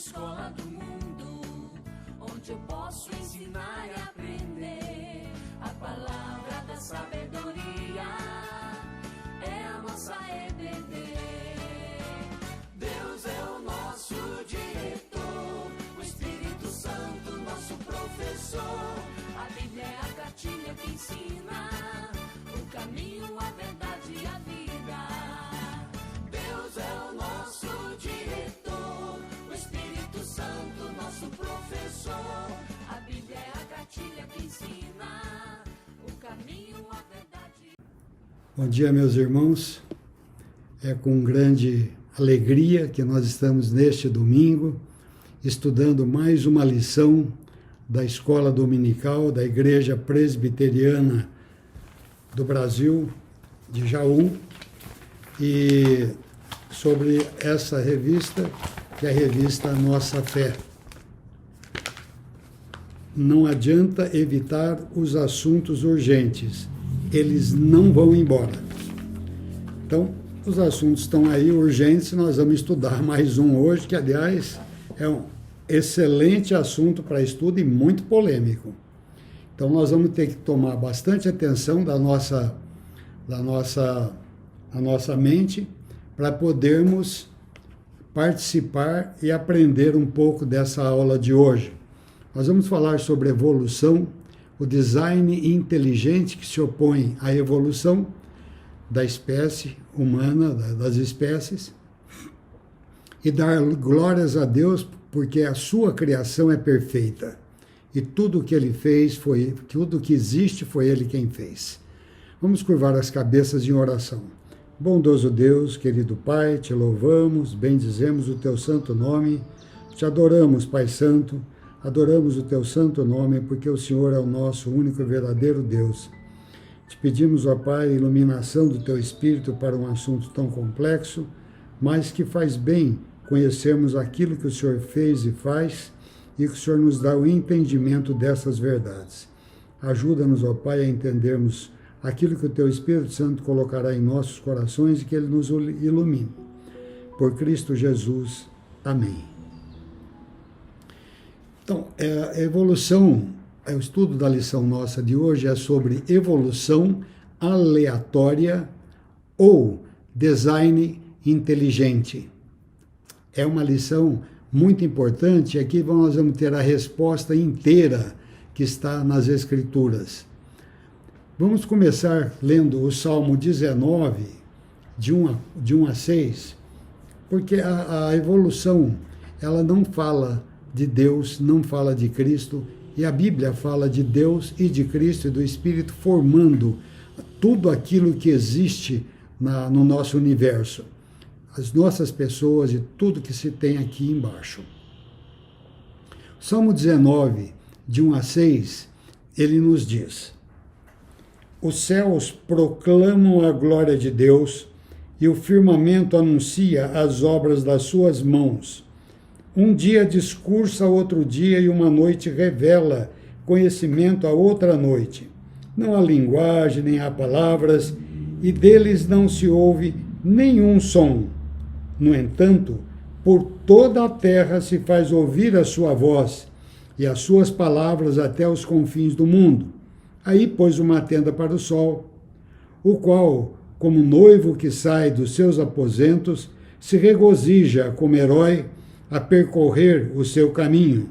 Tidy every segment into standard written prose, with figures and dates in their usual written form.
escola do mundo, onde eu posso ensinar e aprender. A palavra da sabedoria é a nossa EBD. Deus é o nosso diretor, o Espírito Santo nosso professor. A Bíblia é a cartilha que ensina o caminho, a verdade e a vida. Deus é o nosso diretor, o Espírito Santo nosso professor. A Bíblia é a cartilha que ensina o caminho, a verdade. Bom dia, meus irmãos. É com grande alegria que nós estamos neste domingo estudando mais uma lição da Escola Dominical da Igreja Presbiteriana do Brasil, de Jaú, e sobre essa revista, que é a revista Nossa Fé. Não adianta evitar os assuntos urgentes, eles não vão embora. Então, os assuntos estão aí urgentes, nós vamos estudar mais um hoje, que, aliás, é um excelente assunto para estudo e muito polêmico. Então, nós vamos ter que tomar bastante atenção da nossa mente para podermos participar e aprender um pouco dessa aula de hoje. Nós vamos falar sobre evolução, o design inteligente que se opõe à evolução da espécie humana, das espécies, e dar glórias a Deus porque a sua criação é perfeita e tudo que ele fez tudo que existe foi ele quem fez. Vamos curvar as cabeças em oração. Bondoso Deus, querido Pai, te louvamos, bendizemos o teu santo nome, te adoramos, Pai Santo, adoramos o teu santo nome porque o Senhor é o nosso único e verdadeiro Deus. Te pedimos, ó Pai, a iluminação do teu Espírito para um assunto tão complexo, mas que faz bem conhecermos aquilo que o Senhor fez e faz e que o Senhor nos dá o entendimento dessas verdades. Ajuda-nos, ó Pai, a entendermos aquilo que o teu Espírito Santo colocará em nossos corações e que ele nos ilumine. Por Cristo Jesus. Amém. Então, a evolução, o estudo da lição nossa de hoje é sobre evolução aleatória ou design inteligente. É uma lição muito importante, aqui nós vamos ter a resposta inteira que está nas Escrituras. Vamos começar lendo o Salmo 19, de 1 a 6, porque a evolução, ela não fala de Deus, não fala de Cristo, e a Bíblia fala de Deus e de Cristo e do Espírito formando tudo aquilo que existe no nosso universo, as nossas pessoas e tudo que se tem aqui embaixo. Salmo 19, de 1 a 6, ele nos diz: os céus proclamam a glória de Deus e o firmamento anuncia as obras das suas mãos. Um dia discursa a outro dia e uma noite revela conhecimento a outra noite. Não há linguagem, nem há palavras, e deles não se ouve nenhum som. No entanto, por toda a terra se faz ouvir a sua voz, e as suas palavras até os confins do mundo. Aí pôs uma tenda para o sol, o qual, como noivo que sai dos seus aposentos, se regozija como herói a percorrer o seu caminho.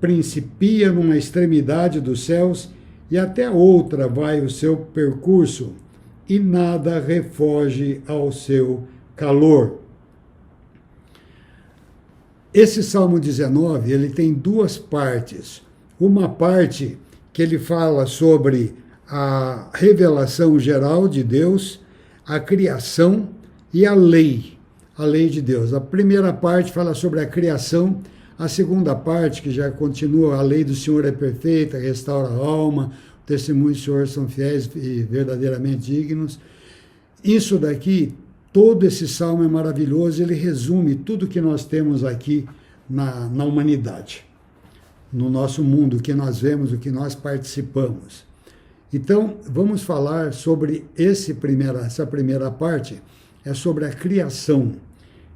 Principia numa extremidade dos céus e até outra vai o seu percurso, e nada refoge ao seu calor. Esse Salmo 19, ele tem duas partes. Uma parte que ele fala sobre a revelação geral de Deus, a criação e a lei de Deus. A primeira parte fala sobre a criação, a segunda parte, que já continua, a lei do Senhor é perfeita, restaura a alma, o testemunho do Senhor são fiéis e verdadeiramente dignos. Isso daqui, todo esse salmo é maravilhoso, ele resume tudo que nós temos aqui na humanidade, no nosso mundo, o que nós vemos, o que nós participamos. Então, vamos falar sobre essa primeira parte, é sobre a criação.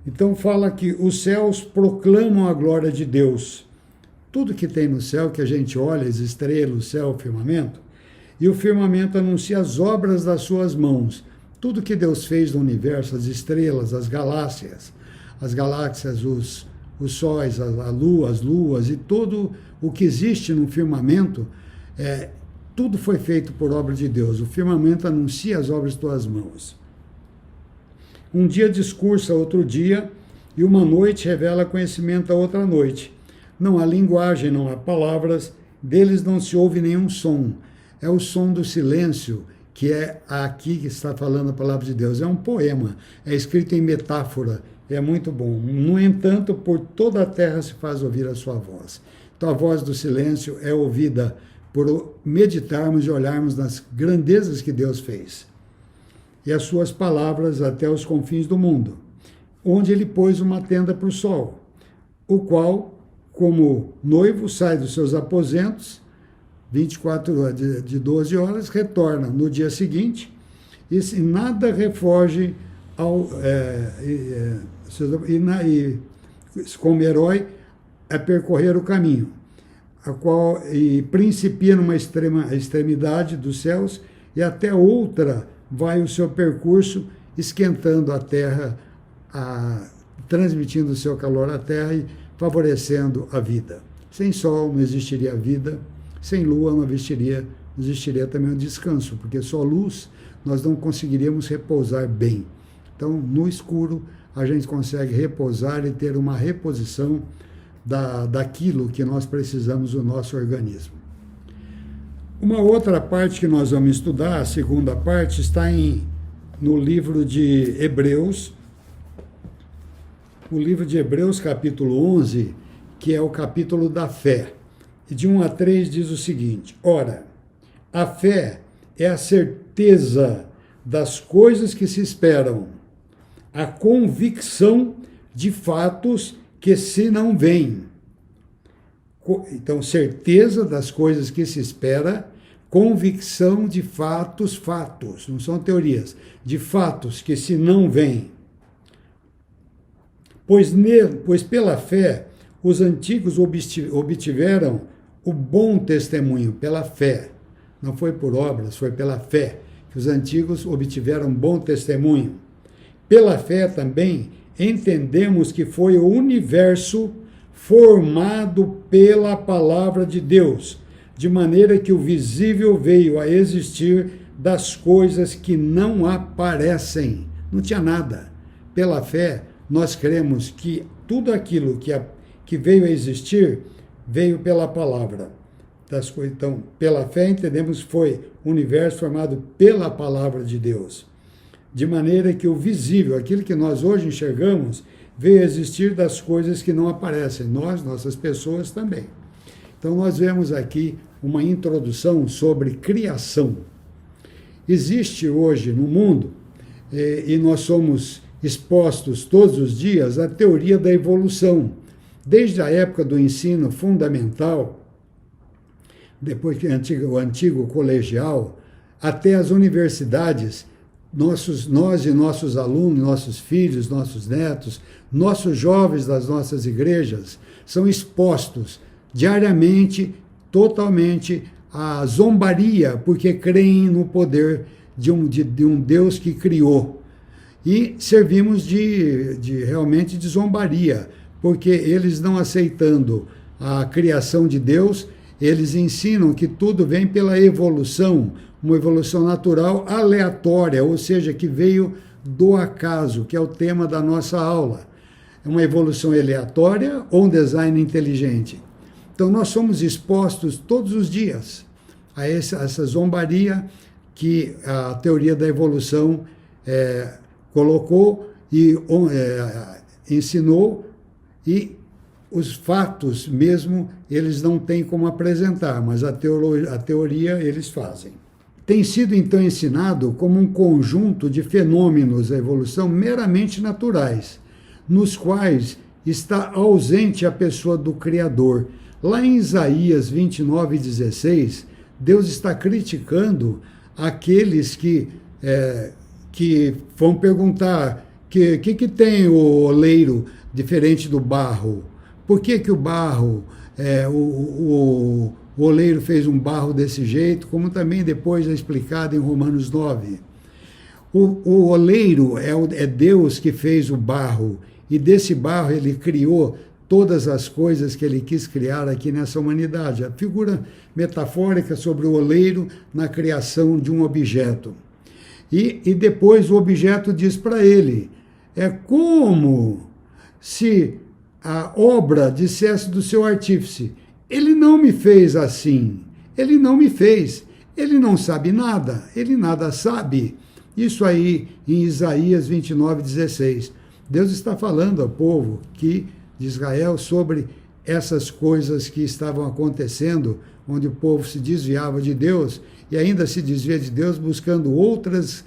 Então fala que os céus proclamam a glória de Deus. Tudo que tem no céu, que a gente olha, as estrelas, o céu, o firmamento, e o firmamento anuncia as obras das suas mãos. Tudo que Deus fez no universo, as estrelas, as galáxias, os sóis, a lua, as luas e tudo o que existe no firmamento, tudo foi feito por obra de Deus. O firmamento anuncia as obras de tuas mãos. Um dia discursa outro dia, e uma noite revela conhecimento a outra noite. Não há linguagem, não há palavras, deles não se ouve nenhum som. É o som do silêncio, que é aqui que está falando a palavra de Deus. É um poema, é escrito em metáfora, é muito bom. No entanto, por toda a terra se faz ouvir a sua voz. Então a voz do silêncio é ouvida por meditarmos e olharmos nas grandezas que Deus fez. E as suas palavras até os confins do mundo, onde ele pôs uma tenda para o sol, o qual, como noivo, sai dos seus aposentos, 24 horas, de 12 horas, retorna no dia seguinte, e nada refoge como herói a percorrer o caminho, a qual principia numa extremidade dos céus, e até outra vai o seu percurso, esquentando a terra, transmitindo o seu calor à terra e favorecendo a vida. Sem sol não existiria vida, sem lua não existiria também o descanso, porque só luz nós não conseguiríamos repousar bem. Então, no escuro, a gente consegue repousar e ter uma reposição daquilo que nós precisamos no nosso organismo. Uma outra parte que nós vamos estudar, a segunda parte, está no livro de Hebreus, o livro de Hebreus, capítulo 11, que é o capítulo da fé. E de 1 a 3 diz o seguinte: ora, a fé é a certeza das coisas que se esperam, a convicção de fatos que se não veem. Então, certeza das coisas que se espera, convicção de fatos, não são teorias, de fatos que se não veem. Pois pela fé, os antigos obtiveram o bom testemunho, pela fé. Não foi por obras, foi pela fé que os antigos obtiveram bom testemunho. Pela fé também entendemos que foi o universo formado pela palavra de Deus, de maneira que o visível veio a existir das coisas que não aparecem. Não tinha nada. Pela fé, nós cremos que tudo aquilo que veio a existir, veio pela palavra das coisas. Então, pela fé entendemos que foi o universo formado pela palavra de Deus, de maneira que o visível, aquilo que nós hoje enxergamos, veio a existir das coisas que não aparecem, nossas pessoas também. Então nós vemos aqui uma introdução sobre criação. Existe hoje no mundo, e nós somos expostos todos os dias, à teoria da evolução. Desde a época do ensino fundamental, depois que o antigo colegial, até as universidades, nós e nossos alunos, nossos filhos, nossos netos, nossos jovens das nossas igrejas, são expostos diariamente, totalmente, à zombaria, porque creem no poder de um Deus que criou. E servimos realmente de zombaria, porque eles não aceitando a criação de Deus, eles ensinam que tudo vem pela evolução, uma evolução natural aleatória, ou seja, que veio do acaso, que é o tema da nossa aula. É uma evolução aleatória ou um design inteligente? Então, nós somos expostos todos os dias a essa zombaria que a teoria da evolução colocou e ensinou, e os fatos mesmo, eles não têm como apresentar, mas a teoria eles fazem. Tem sido, então, ensinado como um conjunto de fenômenos da evolução meramente naturais, nos quais está ausente a pessoa do Criador. Lá em Isaías 29:16, Deus está criticando aqueles que vão perguntar que tem o oleiro diferente do barro? Por que o barro, o oleiro fez um barro desse jeito, como também depois é explicado em Romanos 9. O oleiro é Deus que fez o barro, e desse barro ele criou todas as coisas que ele quis criar aqui nessa humanidade. A figura metafórica sobre o oleiro na criação de um objeto. E depois o objeto diz para ele, é como se a obra dissesse do seu artífice, ele não me fez assim, ele não me fez, ele não sabe nada, ele nada sabe. Isso aí em Isaías 29:16. Deus está falando ao povo de Israel sobre essas coisas que estavam acontecendo, onde o povo se desviava de Deus e ainda se desvia de Deus buscando outros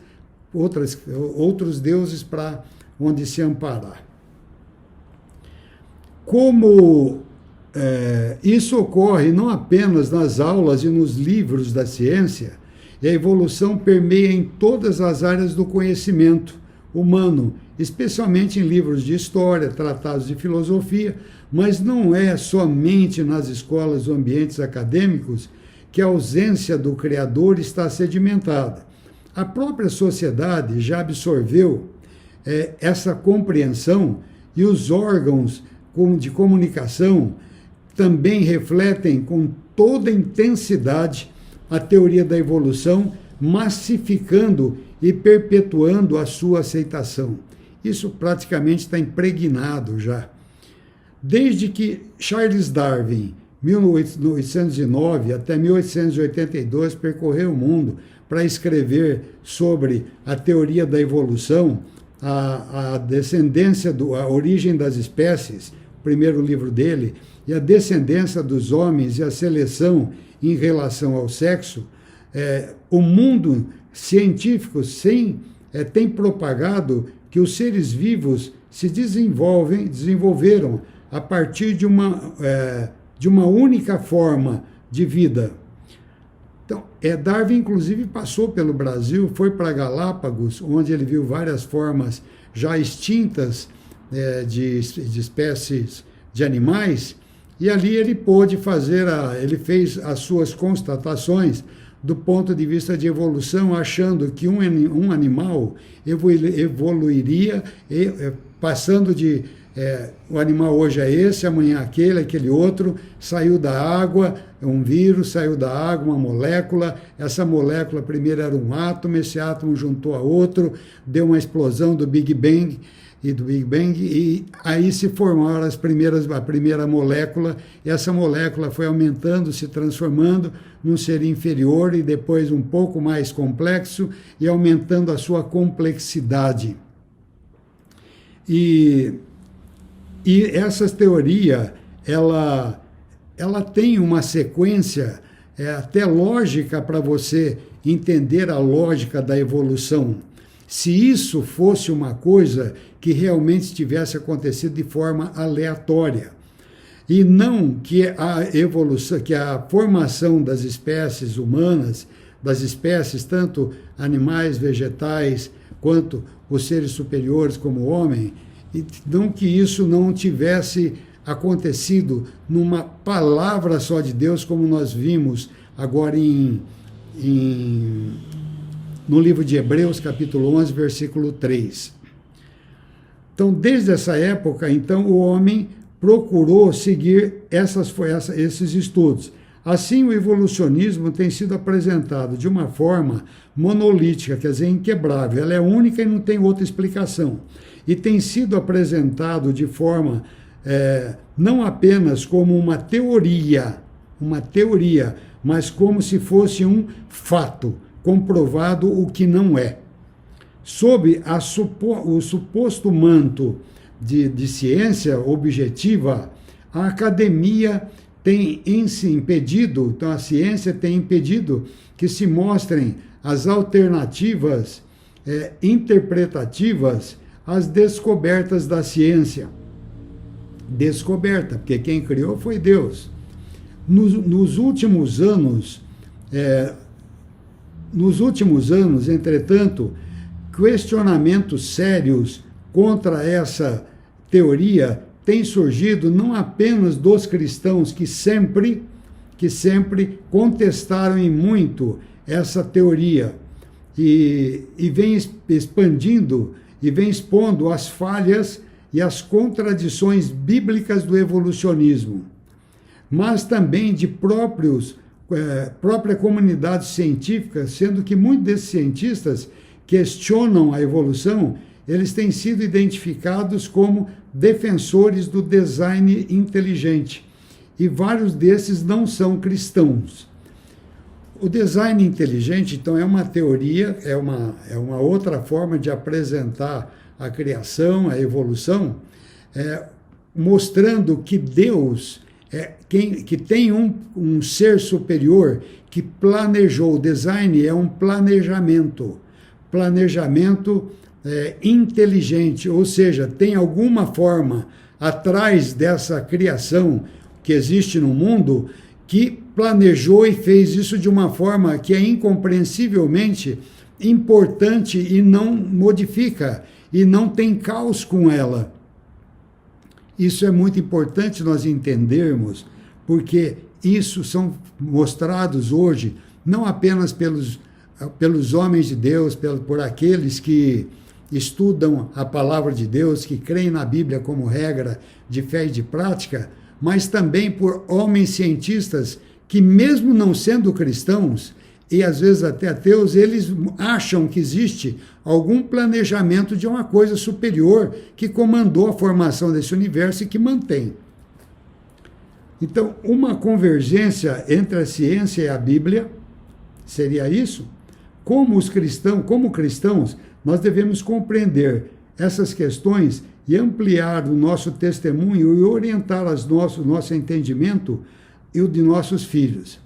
deuses para onde se amparar. Como isso ocorre não apenas nas aulas e nos livros da ciência, e a evolução permeia em todas as áreas do conhecimento humano, especialmente em livros de história, tratados de filosofia, mas não é somente nas escolas ou ambientes acadêmicos que a ausência do Criador está sedimentada. A própria sociedade já absorveu essa compreensão e os órgãos de comunicação também refletem com toda intensidade a teoria da evolução, massificando e perpetuando a sua aceitação. Isso praticamente está impregnado já. Desde que Charles Darwin, 1809 até 1882, percorreu o mundo para escrever sobre a teoria da evolução, a descendência, a origem das espécies, o primeiro livro dele, e a descendência dos homens e a seleção em relação ao sexo, o mundo científico tem propagado que os seres vivos se desenvolveram a partir de uma única forma de vida. Então, Darwin, inclusive, passou pelo Brasil, foi para Galápagos, onde ele viu várias formas já extintas de espécies de animais, e ali ele pôde ele fez as suas constatações do ponto de vista de evolução, achando que um animal evoluiria, passando de o animal hoje é esse, amanhã aquele outro, saiu da água, um vírus, saiu da água, uma molécula, essa molécula primeiro era um átomo, esse átomo juntou a outro, deu uma explosão do Big Bang, e aí se formaram a primeira molécula, e essa molécula foi aumentando, se transformando num ser inferior e depois um pouco mais complexo e aumentando a sua complexidade. E essa teoria, ela tem uma sequência até lógica para você entender a lógica da evolução. Se isso fosse uma coisa que realmente tivesse acontecido de forma aleatória, e não que a evolução, que a formação das espécies humanas, das espécies tanto animais, vegetais, quanto os seres superiores como o homem, e não que isso não tivesse acontecido numa palavra só de Deus, como nós vimos agora no livro de Hebreus, capítulo 11, versículo 3. Então, desde essa época, o homem procurou seguir esses estudos. Assim, o evolucionismo tem sido apresentado de uma forma monolítica, quer dizer, inquebrável. Ela é única e não tem outra explicação. E tem sido apresentado de forma não apenas como uma teoria, mas como se fosse um fato, comprovado o que não é. Sob o suposto manto de ciência objetiva, a academia tem impedido, então a ciência tem impedido que se mostrem as alternativas interpretativas às descobertas da ciência. Descoberta, porque quem criou foi Deus. Nos últimos anos, entretanto, questionamentos sérios contra essa teoria tem surgido não apenas dos cristãos que sempre contestaram em muito essa teoria e vem expandindo e vem expondo as falhas e as contradições bíblicas do evolucionismo, mas também de própria comunidade científica, sendo que muitos desses cientistas questionam a evolução, eles têm sido identificados como defensores do design inteligente, e vários desses não são cristãos. O design inteligente, então, é uma teoria, é uma outra forma de apresentar a criação, a evolução, mostrando que Deus que tem um ser superior que planejou. O design é um planejamento inteligente, ou seja, tem alguma forma atrás dessa criação que existe no mundo que planejou e fez isso de uma forma que é incompreensivelmente importante e não modifica, e não tem caos com ela. Isso é muito importante nós entendermos, porque isso são mostrados hoje não apenas pelos homens de Deus, por aqueles que estudam a palavra de Deus, que creem na Bíblia como regra de fé e de prática, mas também por homens cientistas que, mesmo não sendo cristãos, e às vezes até ateus, eles acham que existe algum planejamento de uma coisa superior que comandou a formação desse universo e que mantém. Então, uma convergência entre a ciência e a Bíblia seria isso? Como cristãos, nós devemos compreender essas questões e ampliar o nosso testemunho e orientar o nosso entendimento e o de nossos filhos.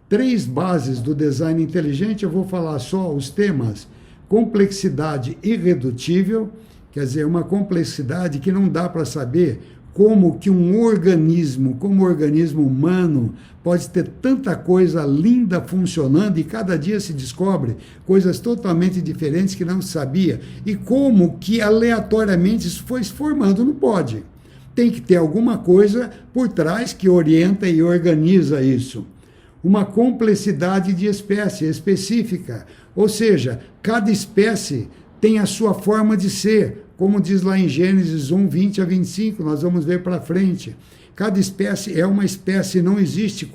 3 bases do design inteligente, eu vou falar só os temas: complexidade irredutível, quer dizer, uma complexidade que não dá para saber como que um organismo, como o organismo humano, pode ter tanta coisa linda funcionando e cada dia se descobre coisas totalmente diferentes que não se sabia. E como que aleatoriamente isso foi se formando, não pode. Tem que ter alguma coisa por trás que orienta e organiza isso. Uma complexidade de espécie específica, ou seja, cada espécie tem a sua forma de ser, como diz lá em Gênesis 1, 20 a 25, nós vamos ver para frente. Cada espécie é uma espécie, não existe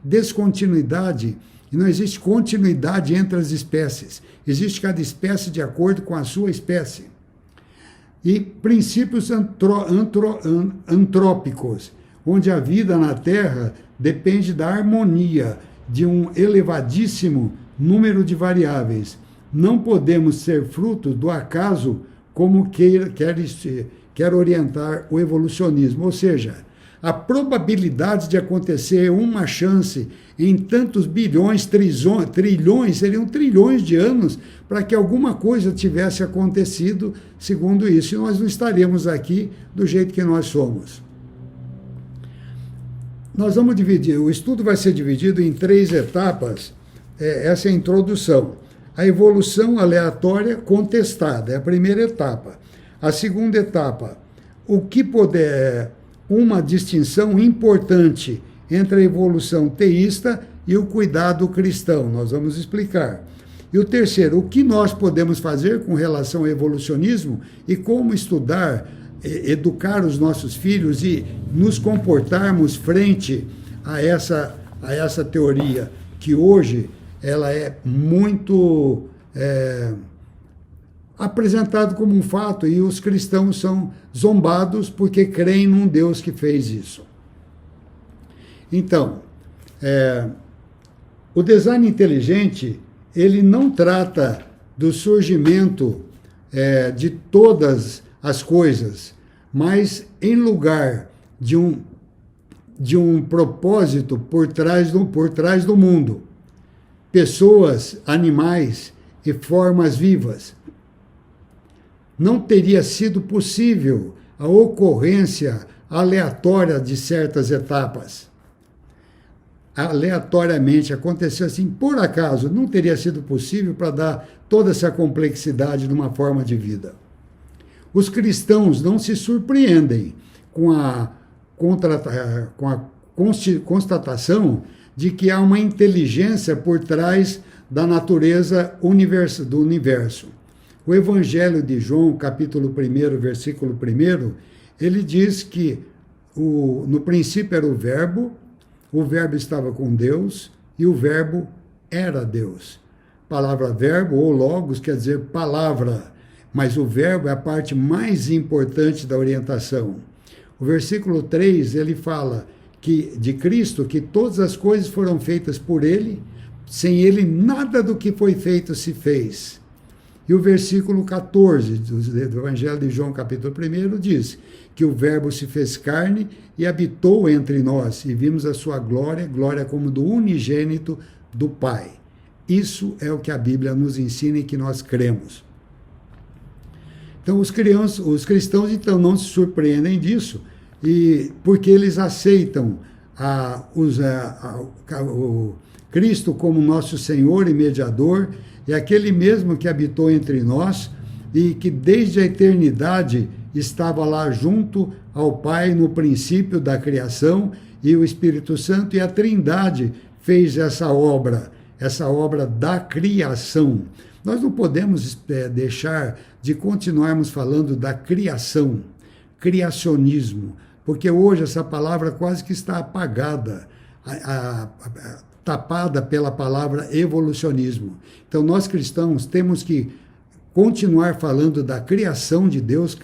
descontinuidade, e não existe continuidade entre as espécies. Existe cada espécie de acordo com a sua espécie. E princípios antrópicos, onde a vida na Terra depende da harmonia de um elevadíssimo número de variáveis. Não podemos ser fruto do acaso, como quer orientar o evolucionismo. Ou seja, a probabilidade de acontecer uma chance em tantos bilhões, trilhões, seriam trilhões de anos para que alguma coisa tivesse acontecido segundo isso. E nós não estaremos aqui do jeito que nós somos. Nós vamos dividir, o estudo vai ser dividido em 3 etapas. Essa é a introdução. A evolução aleatória contestada é a primeira etapa. A segunda etapa, uma distinção importante entre a evolução teísta e o cuidado cristão. Nós vamos explicar. E o terceiro, o que nós podemos fazer com relação ao evolucionismo e como estudar, educar os nossos filhos e nos comportarmos frente a essa teoria, que hoje ela é muito apresentada como um fato, e os cristãos são zombados porque creem num Deus que fez isso. Então, o design inteligente, ele não trata do surgimento de todas as coisas, mas em lugar de um propósito por trás do mundo. Pessoas, animais e formas vivas. Não teria sido possível a ocorrência aleatória de certas etapas. Aleatoriamente aconteceu assim, por acaso, não teria sido possível para dar toda essa complexidade numa forma de vida. os cristãos não se surpreendem com a constatação de que há uma inteligência por trás da natureza do universo. O Evangelho de João, capítulo 1, versículo 1, ele diz que no princípio era o Verbo estava com Deus e o Verbo era Deus. A palavra verbo ou logos quer dizer palavra, mas o verbo é a parte mais importante da orientação. O versículo 3, ele fala de Cristo, que todas as coisas foram feitas por ele, sem ele nada do que foi feito se fez. E o versículo 14 do Evangelho de João, capítulo 1, diz que o Verbo se fez carne e habitou entre nós, e vimos a sua glória, glória como do unigênito do Pai. Isso é o que a Bíblia nos ensina e que nós cremos. Então, os cristãos então, não se surpreendem disso, porque eles aceitam o Cristo como nosso Senhor e mediador, é aquele mesmo que habitou entre nós e que desde a eternidade estava lá junto ao Pai no princípio da criação, e o Espírito Santo e a Trindade fez essa obra da criação. Nós não podemos deixar de continuarmos falando da criação, criacionismo, porque hoje essa palavra quase que está apagada, tapada pela palavra evolucionismo. Então, nós cristãos temos que continuar falando da criação de Deus,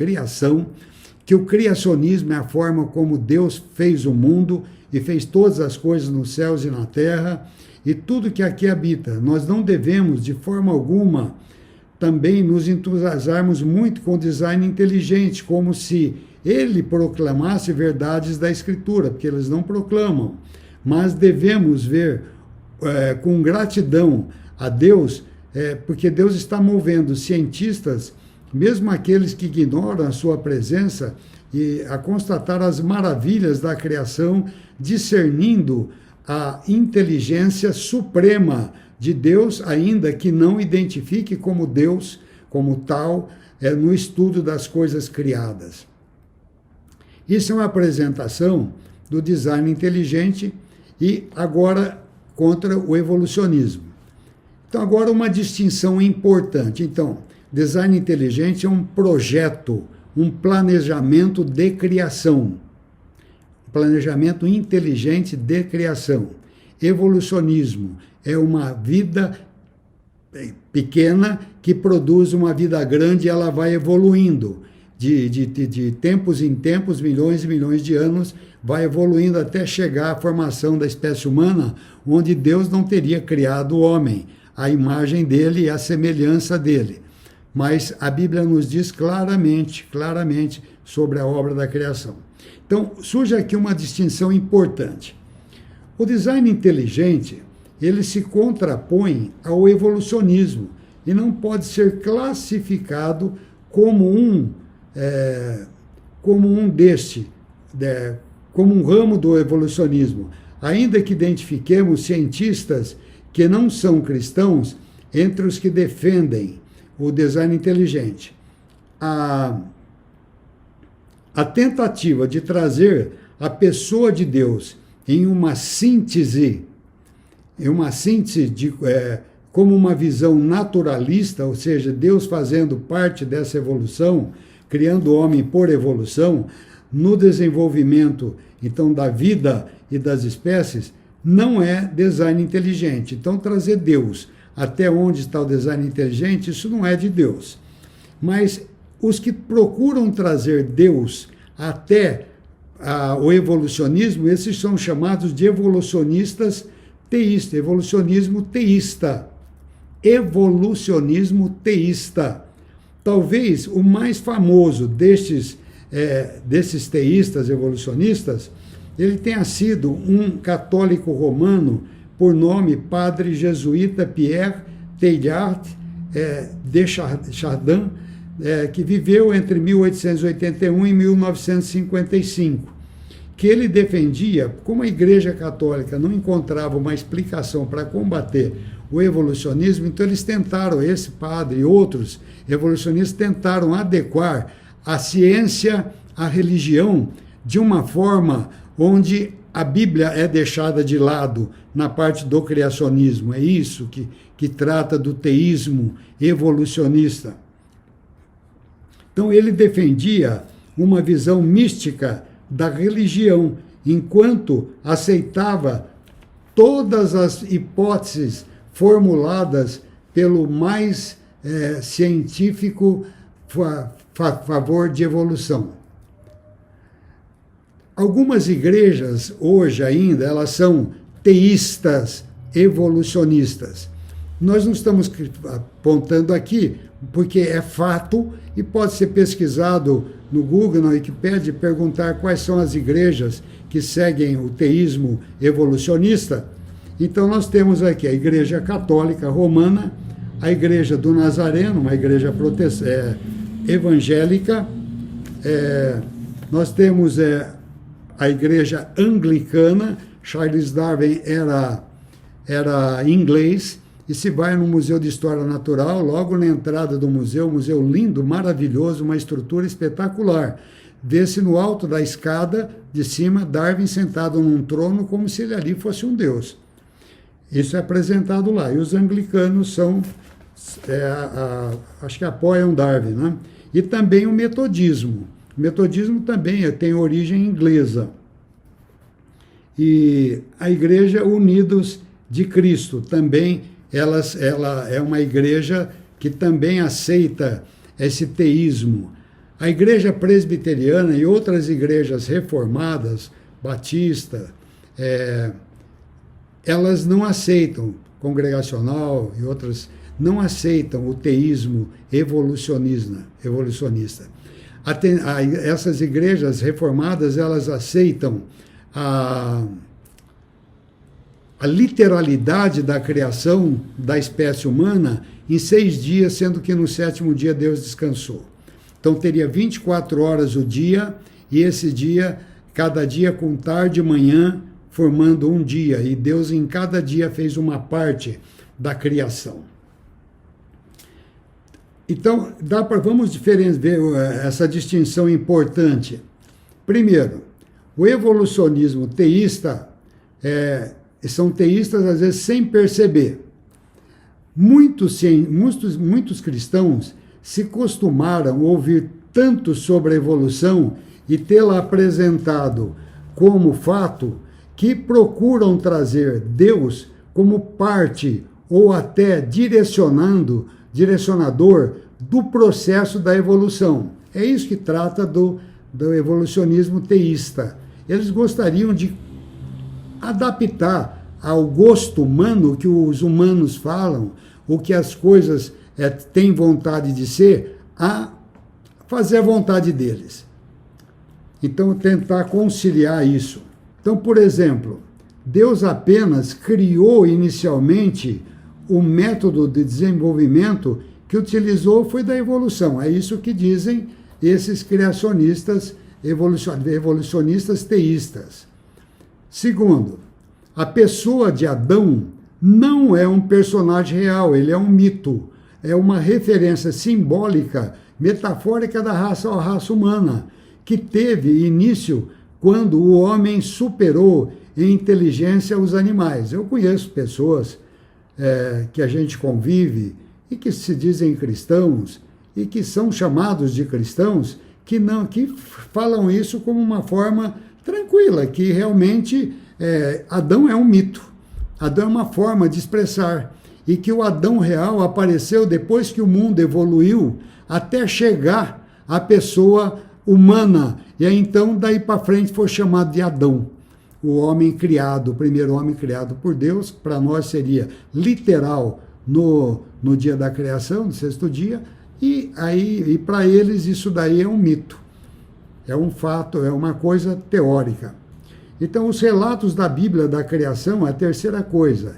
que o criacionismo é a forma como Deus fez o mundo e fez todas as coisas nos céus e na terra, e tudo que aqui habita. Nós não devemos, de forma alguma, também nos entusiasmarmos muito com o design inteligente, como se ele proclamasse verdades da Escritura, porque eles não proclamam. Mas devemos ver com gratidão a Deus, porque Deus está movendo cientistas, mesmo aqueles que ignoram a sua presença, e a constatar as maravilhas da criação, discernindo a inteligência suprema de Deus, ainda que não identifique como Deus, como tal, no estudo das coisas criadas. Isso é uma apresentação do design inteligente e agora contra o evolucionismo. Então, agora uma distinção importante. Então, design inteligente é um projeto, um planejamento de criação. Planejamento inteligente de criação. Evolucionismo é uma vida pequena que produz uma vida grande e ela vai evoluindo. De tempos em tempos, milhões e milhões de anos, vai evoluindo até chegar à formação da espécie humana, onde Deus não teria criado o homem, a imagem dele e a semelhança dele. Mas a Bíblia nos diz claramente sobre a obra da criação. Então, surge aqui uma distinção importante. O design inteligente, ele se contrapõe ao evolucionismo e não pode ser classificado como um ramo do evolucionismo, ainda que identifiquemos cientistas que não são cristãos entre os que defendem o design inteligente. A tentativa de trazer a pessoa de Deus em uma síntese como uma visão naturalista, ou seja, Deus fazendo parte dessa evolução, criando o homem por evolução, no desenvolvimento, então, da vida e das espécies, não é design inteligente. Então, trazer Deus até onde está o design inteligente, isso não é de Deus. Mas os que procuram trazer Deus até o evolucionismo, esses são chamados de evolucionistas teístas, evolucionismo teísta. Evolucionismo teísta. Talvez o mais famoso desses teístas evolucionistas, ele tenha sido um católico romano por nome Padre Jesuíta Pierre Teilhard de Chardin, que viveu entre 1881 e 1955, que ele defendia, como a Igreja Católica não encontrava uma explicação para combater o evolucionismo, então eles tentaram, esse padre e outros evolucionistas tentaram adequar a ciência, a religião, de uma forma onde a Bíblia é deixada de lado na parte do criacionismo. É isso que trata do teísmo evolucionista. Então ele defendia uma visão mística da religião, enquanto aceitava todas as hipóteses formuladas pelo mais científico favor de evolução. Algumas igrejas, hoje ainda, elas são teístas evolucionistas. Nós não estamos apontando aqui, porque é fato e pode ser pesquisado no Google, na Wikipédia, e perguntar quais são as igrejas que seguem o teísmo evolucionista. Então nós temos aqui a Igreja Católica Romana, a Igreja do Nazareno, uma igreja evangélica, nós temos a Igreja Anglicana. Charles Darwin era inglês, e se vai no Museu de História Natural, logo na entrada do museu lindo, maravilhoso, uma estrutura espetacular. Vê-se no alto da escada de cima Darwin sentado num trono como se ele ali fosse um deus. Isso é apresentado lá. E os anglicanos são, acho que apoiam Darwin, né? E também o metodismo. O metodismo também tem origem inglesa. E a Igreja Unidos de Cristo também, ela é uma igreja que também aceita esse teísmo. A Igreja Presbiteriana e outras igrejas reformadas, batista, elas não aceitam, congregacional e outras, não aceitam o teísmo evolucionista. Essas igrejas reformadas, elas aceitam a literalidade da criação da espécie humana em 6 dias, sendo que no 7º dia Deus descansou. Então teria 24 horas o dia, e esse dia, cada dia com tarde e manhã, formando um dia, e Deus em cada dia fez uma parte da criação. Então, vamos ver essa distinção importante. Primeiro, o evolucionismo teísta, são teístas às vezes sem perceber. Muitos cristãos se costumaram a ouvir tanto sobre a evolução e tê-la apresentado como fato, que procuram trazer Deus como parte ou até direcionador do processo da evolução. É isso que trata do evolucionismo teísta. Eles gostariam de adaptar ao gosto humano, que os humanos falam, o que as coisas têm vontade de ser, a fazer a vontade deles. Então, tentar conciliar isso. Então, por exemplo, Deus apenas criou inicialmente o método de desenvolvimento que utilizou foi da evolução. É isso que dizem esses criacionistas, evolucionistas teístas. Segundo, a pessoa de Adão não é um personagem real, ele é um mito. É uma referência simbólica, metafórica da raça humana, que teve início quando o homem superou em inteligência os animais. Eu conheço pessoas que a gente convive e que se dizem cristãos e que são chamados de cristãos, que falam isso como uma forma tranquila, que realmente Adão é um mito, Adão é uma forma de expressar, e que o Adão real apareceu depois que o mundo evoluiu até chegar à pessoa humana, e aí então daí para frente foi chamado de Adão, o homem criado, o primeiro homem criado por Deus. Para nós seria literal no dia da criação, no 6º dia, e para eles isso daí é um mito, é um fato, é uma coisa teórica. Então os relatos da Bíblia da criação, a terceira coisa,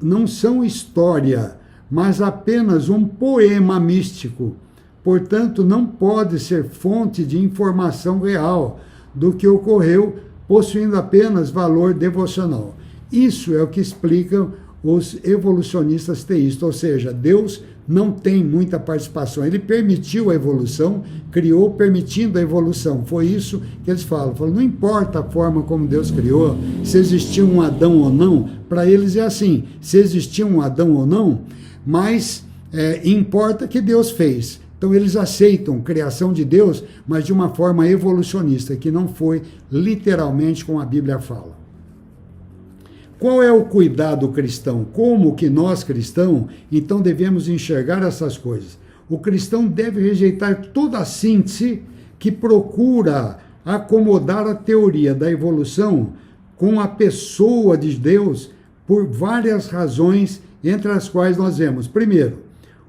não são história, mas apenas um poema místico. Portanto, não pode ser fonte de informação real do que ocorreu, possuindo apenas valor devocional. Isso é o que explicam os evolucionistas teístas, ou seja, Deus não tem muita participação. Ele permitiu a evolução, criou permitindo a evolução. Foi isso que eles falam. Não importa a forma como Deus criou, se existia um Adão ou não, para eles é assim, se existia um Adão ou não, mas importa que Deus fez. Então eles aceitam a criação de Deus, mas de uma forma evolucionista, que não foi literalmente como a Bíblia fala. Qual é o cuidado cristão? Como que nós, cristãos, então devemos enxergar essas coisas? O cristão deve rejeitar toda a síntese que procura acomodar a teoria da evolução com a pessoa de Deus por várias razões, entre as quais nós vemos. Primeiro,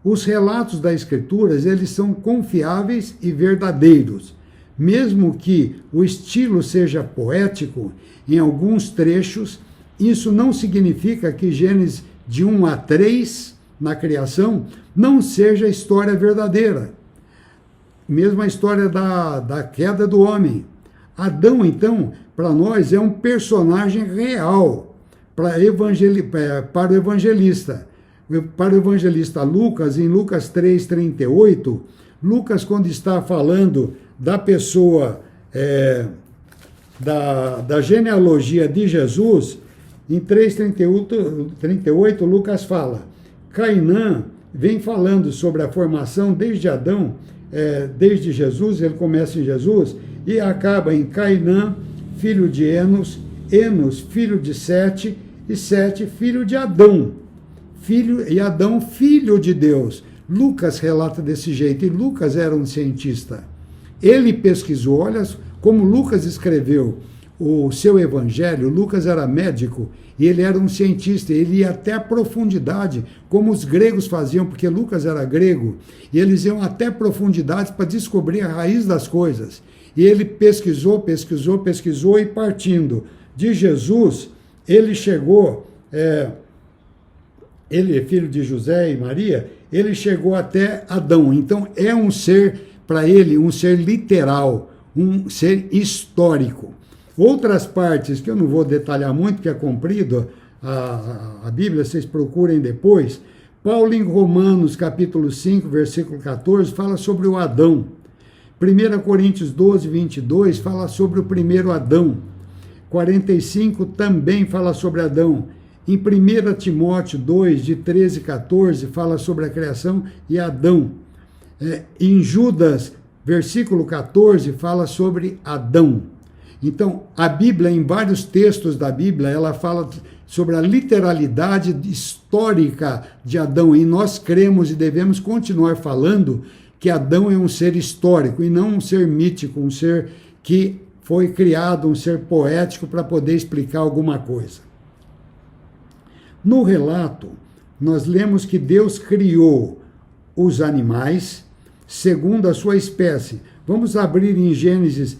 os relatos das Escrituras, eles são confiáveis e verdadeiros. Mesmo que o estilo seja poético, em alguns trechos, isso não significa que Gênesis de 1 a 3, na criação, não seja a história verdadeira. Mesmo a história da queda do homem. Adão, então, para nós, é um personagem real para o evangelista. Para o evangelista Lucas, em Lucas 3,38, Lucas, quando está falando da pessoa, da genealogia de Jesus, em 3,38, Lucas fala, Cainã vem falando sobre a formação desde Adão, desde Jesus, ele começa em Jesus, e acaba em Cainã, filho de Enos, Enos, filho de Sete, e Sete, filho de Adão. E Adão, filho de Deus. Lucas relata desse jeito, e Lucas era um cientista. Ele pesquisou, olha como Lucas escreveu o seu evangelho. Lucas era médico, e ele era um cientista, ele ia até a profundidade, como os gregos faziam, porque Lucas era grego, e eles iam até profundidades para descobrir a raiz das coisas. E ele pesquisou, e partindo de Jesus, ele chegou... ele é filho de José e Maria, ele chegou até Adão. Então é um ser, para ele, um ser literal, um ser histórico. Outras partes, que eu não vou detalhar muito, porque é comprido, a Bíblia, vocês procurem depois. Paulo, em Romanos, capítulo 5, versículo 14, fala sobre o Adão. 1 Coríntios 12, 22, fala sobre o primeiro Adão. 45 também fala sobre Adão. Em 1 Timóteo 2, de 13 e 14, fala sobre a criação e Adão. Em Judas, versículo 14, fala sobre Adão. Então, a Bíblia, em vários textos da Bíblia, ela fala sobre a literalidade histórica de Adão. E nós cremos e devemos continuar falando que Adão é um ser histórico e não um ser mítico, um ser que foi criado, um ser poético para poder explicar alguma coisa. No relato, nós lemos que Deus criou os animais segundo a sua espécie. Vamos abrir em Gênesis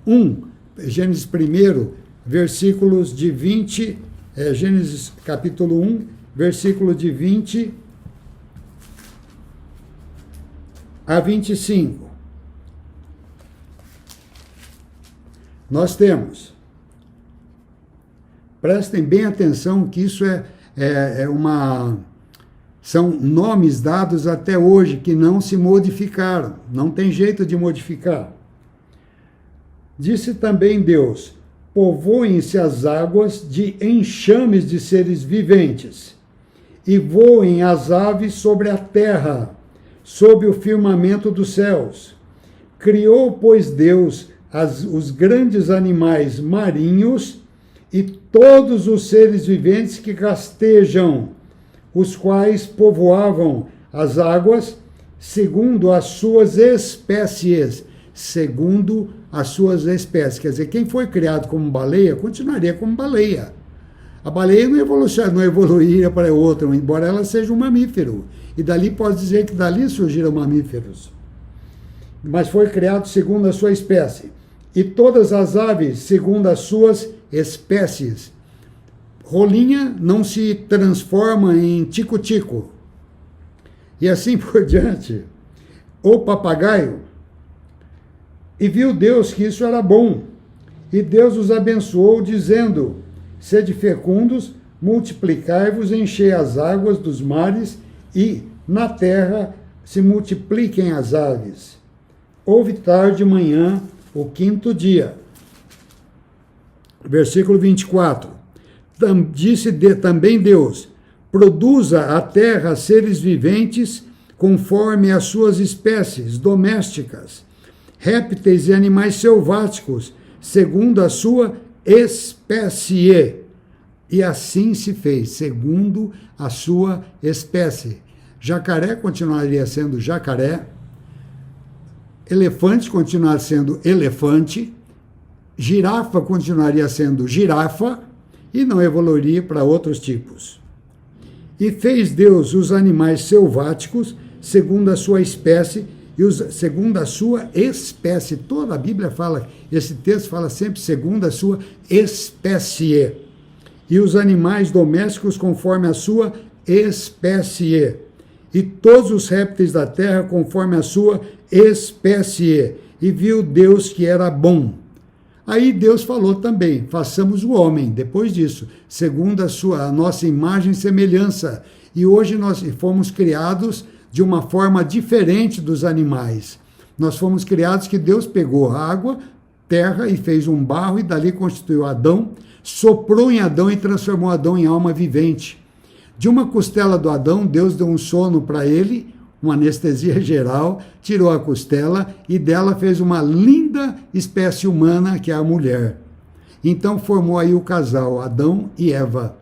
1, Gênesis 1, versículos de 20, Gênesis capítulo 1, versículo de 20 a 25. Nós temos... Prestem bem atenção que isso são nomes dados até hoje que não se modificaram, não tem jeito de modificar. Disse também Deus, povoem-se as águas de enxames de seres viventes, e voem as aves sobre a terra, sob o firmamento dos céus. Criou, pois, Deus os grandes animais marinhos, e todos os seres viventes que rastejam, os quais povoavam as águas, segundo as suas espécies. Segundo as suas espécies. Quer dizer, quem foi criado como baleia, continuaria como baleia. A baleia não evoluiria para outra, embora ela seja um mamífero. E dali pode dizer que dali surgiram mamíferos. Mas foi criado segundo a sua espécie. E todas as aves, segundo as suas espécies. Rolinha não se transforma em tico-tico. E assim por diante. O papagaio. E viu Deus que isso era bom. E Deus os abençoou, dizendo, sede fecundos, multiplicai-vos, enchei as águas dos mares e na terra se multipliquem as aves. Houve tarde e manhã o quinto dia. Versículo 24. Disse também Deus: produza a terra seres viventes conforme as suas espécies domésticas, répteis e animais selváticos, segundo a sua espécie. E assim se fez, segundo a sua espécie. Jacaré continuaria sendo jacaré, elefante continuaria sendo elefante, girafa continuaria sendo girafa e não evoluiria para outros tipos. E fez Deus os animais selváticos segundo a sua espécie e segundo a sua espécie. Toda a Bíblia fala, esse texto fala sempre segundo a sua espécie. E os animais domésticos conforme a sua espécie. E todos os répteis da terra conforme a sua espécie. E viu Deus que era bom. Aí Deus falou também, façamos o homem, depois disso, segundo a nossa imagem e semelhança. E hoje nós fomos criados de uma forma diferente dos animais. Nós fomos criados que Deus pegou água, terra e fez um barro e dali constituiu Adão, soprou em Adão e transformou Adão em alma vivente. De uma costela do Adão, Deus deu um sono para ele, uma anestesia geral, tirou a costela e dela fez uma linda espécie humana, que é a mulher. Então formou aí o casal, Adão e Eva.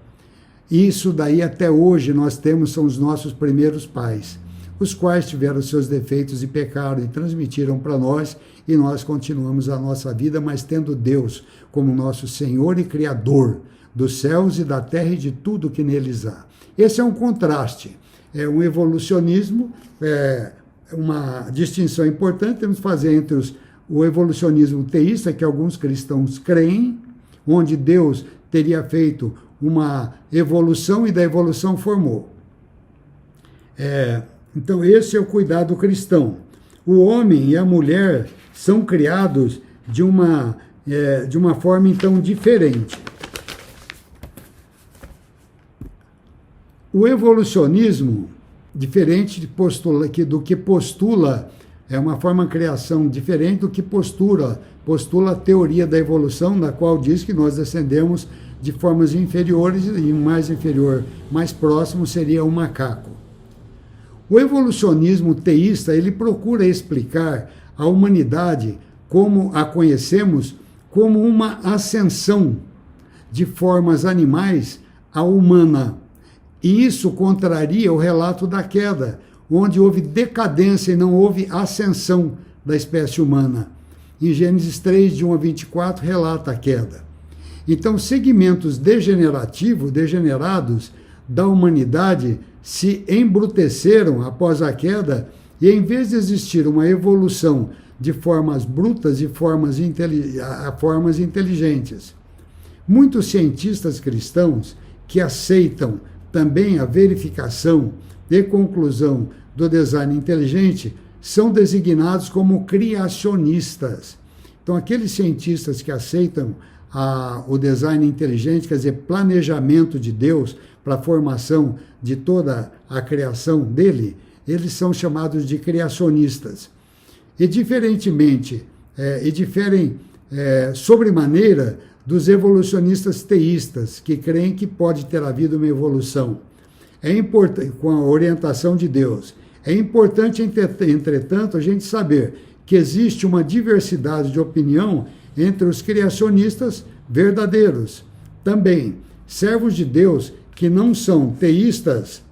Isso daí até hoje nós temos, são os nossos primeiros pais, os quais tiveram seus defeitos e pecaram e transmitiram para nós, e nós continuamos a nossa vida, mas tendo Deus como nosso Senhor e Criador dos céus e da terra e de tudo que neles há. Esse é um contraste, é um evolucionismo, uma distinção importante temos que fazer entre o evolucionismo teísta, que alguns cristãos creem, onde Deus teria feito uma evolução e da evolução formou. Então esse é o cuidado cristão. O homem e a mulher são criados de uma forma então diferente. O evolucionismo, diferente do que postula, é uma forma de criação diferente do que postula a teoria da evolução, na qual diz que nós descendemos de formas inferiores e o mais inferior, mais próximo seria o macaco. O evolucionismo teísta, ele procura explicar a humanidade como a conhecemos como uma ascensão de formas animais à humana. E isso contraria o relato da queda, onde houve decadência e não houve ascensão da espécie humana. Em Gênesis 3, de 1 a 24, relata a queda. Então, segmentos degenerados da humanidade se embruteceram após a queda e, em vez de existir uma evolução de formas brutas e formas inteligentes. Muitos cientistas cristãos que aceitam também a verificação e conclusão do design inteligente são designados como criacionistas. Então, aqueles cientistas que aceitam o design inteligente, quer dizer, planejamento de Deus para a formação de toda a criação dele, eles são chamados de criacionistas. E diferem sobremaneira dos evolucionistas teístas, que creem que pode ter havido uma evolução. Com a orientação de Deus. É importante, entretanto, a gente saber que existe uma diversidade de opinião entre os criacionistas verdadeiros. Também, servos de Deus que não são teístas,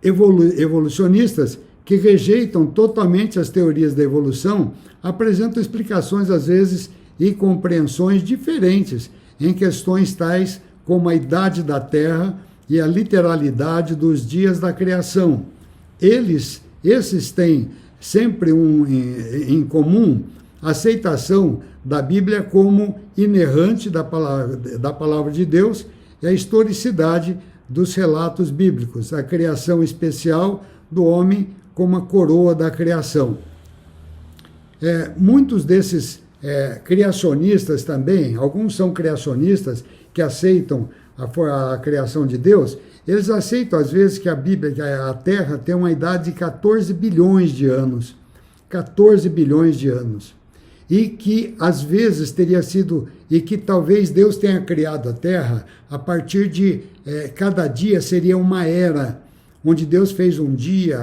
evolucionistas, que rejeitam totalmente as teorias da evolução, apresentam explicações, às vezes, e compreensões diferentes em questões tais como a idade da Terra e a literalidade dos dias da criação. Esses têm sempre em comum a aceitação da Bíblia como inerrante da palavra de Deus e a historicidade dos relatos bíblicos, a criação especial do homem como a coroa da criação. Muitos desses criacionistas também, alguns são criacionistas que aceitam a criação de Deus, eles aceitam às vezes que a Bíblia, que a Terra tem uma idade de 14 bilhões de anos. 14 bilhões de anos. E que às vezes teria sido, e que talvez Deus tenha criado a Terra a partir de cada dia seria uma era, onde Deus fez um dia,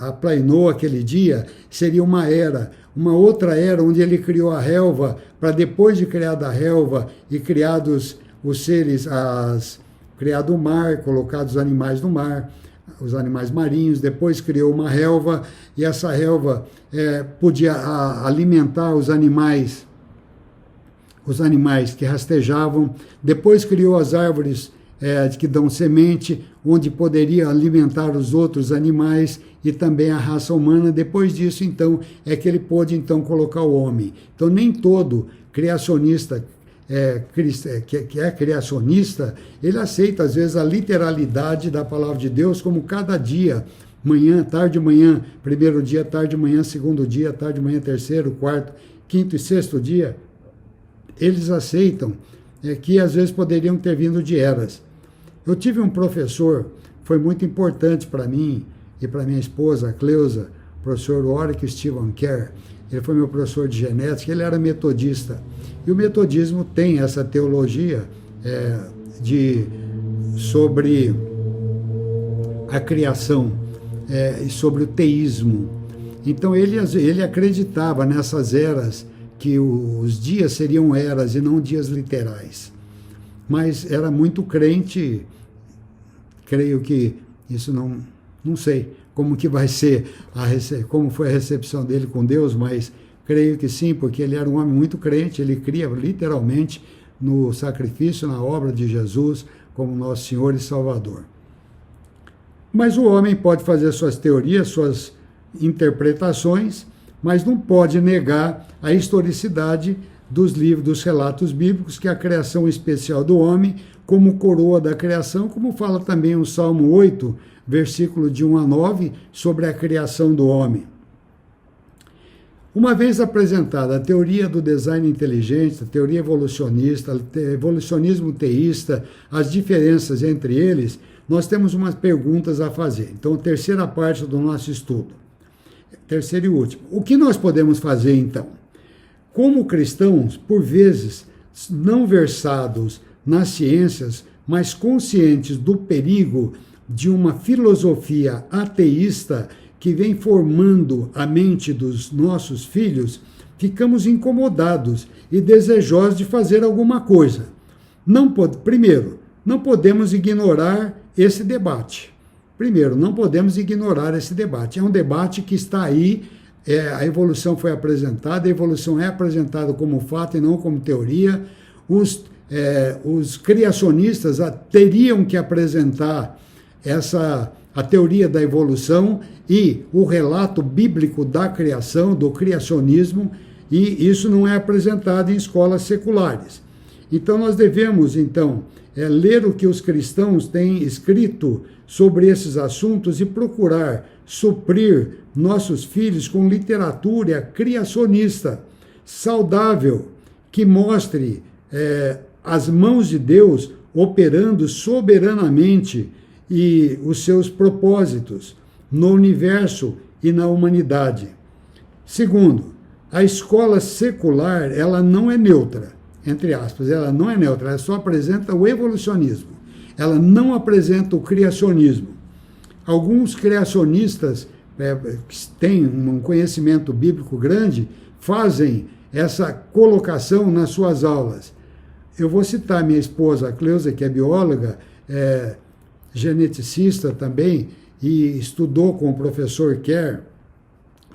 aplainou aquele dia, seria uma era. Uma outra era onde ele criou a relva, para depois de criada a relva e criados os seres, criado o mar, colocados os animais no mar, os animais marinhos, depois criou uma relva, e essa relva podia alimentar os animais que rastejavam, depois criou as árvores que dão semente, onde poderia alimentar os outros animais e também a raça humana. Depois disso, então, é que ele pôde então colocar o homem. Então, nem todo criacionista que é criacionista, ele aceita às vezes a literalidade da palavra de Deus, como cada dia, manhã, tarde, manhã, primeiro dia, tarde, manhã, segundo dia, tarde, manhã, terceiro, quarto, quinto e sexto dia, eles aceitam que às vezes poderiam ter vindo de eras. Eu tive um professor, foi muito importante para mim e para minha esposa, a Cleusa, o professor Warwick Stephen Kerr. Ele foi meu professor de genética, ele era metodista. E o metodismo tem essa teologia sobre a criação e sobre o teísmo. Então ele acreditava nessas eras, que os dias seriam eras e não dias literais. Mas era muito crente, creio que isso não sei como que vai ser, como foi a recepção dele com Deus, mas creio que sim, porque ele era um homem muito crente, ele cria literalmente no sacrifício, na obra de Jesus, como nosso Senhor e Salvador. Mas o homem pode fazer suas teorias, suas interpretações, mas não pode negar a historicidade dos livros, dos relatos bíblicos, que é a criação especial do homem, como coroa da criação, como fala também o Salmo 8, versículo de 1 a 9, sobre a criação do homem. Uma vez apresentada a teoria do design inteligente, a teoria evolucionista, o evolucionismo teísta, as diferenças entre eles, nós temos umas perguntas a fazer. Então, terceira parte do nosso estudo. Terceiro e último. O que nós podemos fazer, então? Como cristãos, por vezes, não versados nas ciências, mas conscientes do perigo de uma filosofia ateísta que vem formando a mente dos nossos filhos, ficamos incomodados e desejosos de fazer alguma coisa. Primeiro, não podemos ignorar esse debate. Primeiro, não podemos ignorar esse debate. É um debate que está aí, a evolução foi apresentada, a evolução é apresentada como fato e não como teoria. Os criacionistas teriam que apresentar a teoria da evolução e o relato bíblico da criação, do criacionismo, e isso não é apresentado em escolas seculares. Então, nós devemos, ler o que os cristãos têm escrito sobre esses assuntos e procurar suprir nossos filhos com literatura criacionista, saudável, que mostre as mãos de Deus operando soberanamente e os seus propósitos no universo e na humanidade. Segundo, a escola secular, ela não é neutra, entre aspas, ela não é neutra, ela só apresenta o evolucionismo, ela não apresenta o criacionismo. Alguns criacionistas que têm um conhecimento bíblico grande fazem essa colocação nas suas aulas. Eu vou citar minha esposa, a Cleusa, que é bióloga, geneticista também, e estudou com o professor Kerr,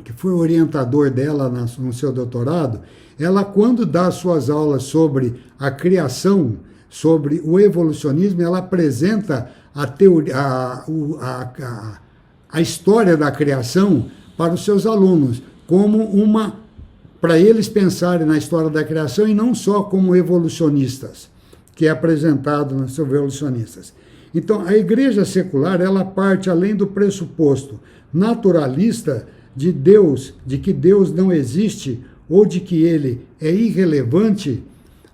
que foi orientador dela no seu doutorado. Ela, quando dá suas aulas sobre a criação, sobre o evolucionismo, ela apresenta a história da criação para os seus alunos, como para eles pensarem na história da criação e não só como evolucionistas, que é apresentado nos evolucionistas. Então, a igreja secular, ela parte além do pressuposto naturalista de que Deus não existe ou de que ele é irrelevante